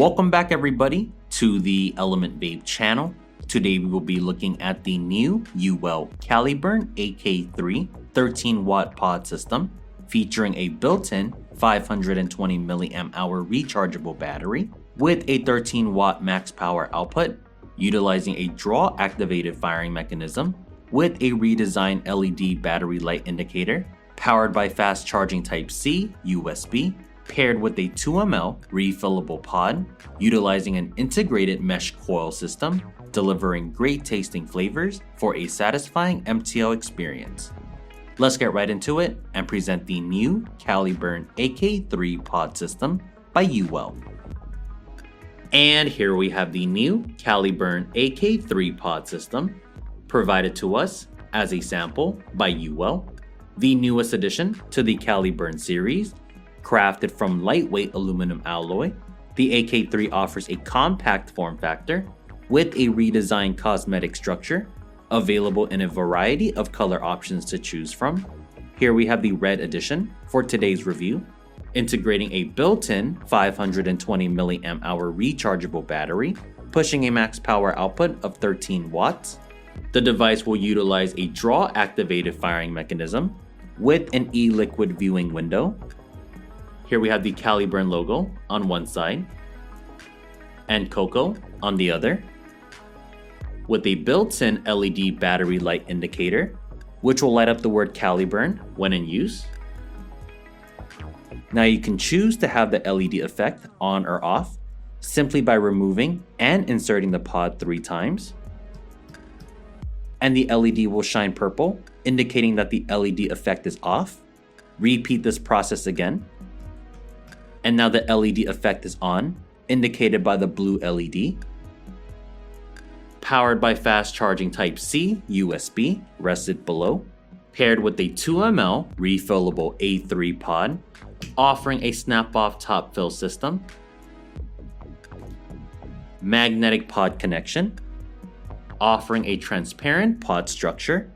Welcome back everybody to the Element Vape channel. Today we will be looking at the new Uwell Caliburn AK3 13 watt pod system featuring a built-in 520 mAh rechargeable battery with a 13 watt max power output, utilizing a draw activated firing mechanism with a redesigned LED battery light indicator, powered by fast charging Type-C USB, paired with a 2 ml refillable pod, utilizing an integrated mesh coil system, delivering great tasting flavors for a satisfying MTO experience. Let's get right into it and present the new Caliburn AK3 pod system by Uwell. And here we have the new Caliburn AK3 pod system, provided to us as a sample by Uwell, the newest addition to the Caliburn series. Crafted from lightweight aluminum alloy, the AK3 offers a compact form factor with a redesigned cosmetic structure, available in a variety of color options to choose from. Here we have the red edition for today's review, integrating a built-in 520 mAh rechargeable battery, pushing a max power output of 13 watts. The device will utilize a draw activated firing mechanism with an e-liquid viewing window. Here we have the Caliburn logo on one side and Coco on the other, with a built-in LED battery light indicator, which will light up the word Caliburn when in use. Now you can choose to have the LED effect on or off simply by removing and inserting the pod 3 times. And the LED will shine purple, indicating that the LED effect is off. Repeat this process again. And now the LED effect is on, indicated by the blue LED. Powered by fast charging Type-C USB, rested below, paired with a 2 ml refillable A3 pod, offering a snap-off top fill system, magnetic pod connection, offering a transparent pod structure,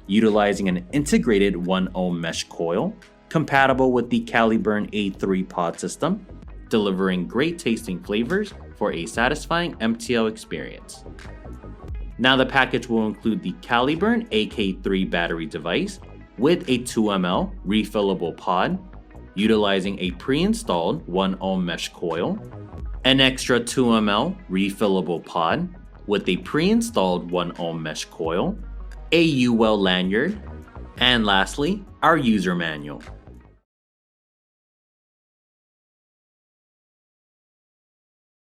utilizing an integrated 1 ohm mesh coil, compatible with the Caliburn A3 pod system, delivering great tasting flavors for a satisfying MTO experience. Now the package will include the Caliburn AK3 battery device with a 2 ml refillable pod, utilizing a pre-installed 1 ohm mesh coil, an extra 2 ml refillable pod with a pre-installed 1 ohm mesh coil, a Uwell lanyard, and lastly, our user manual.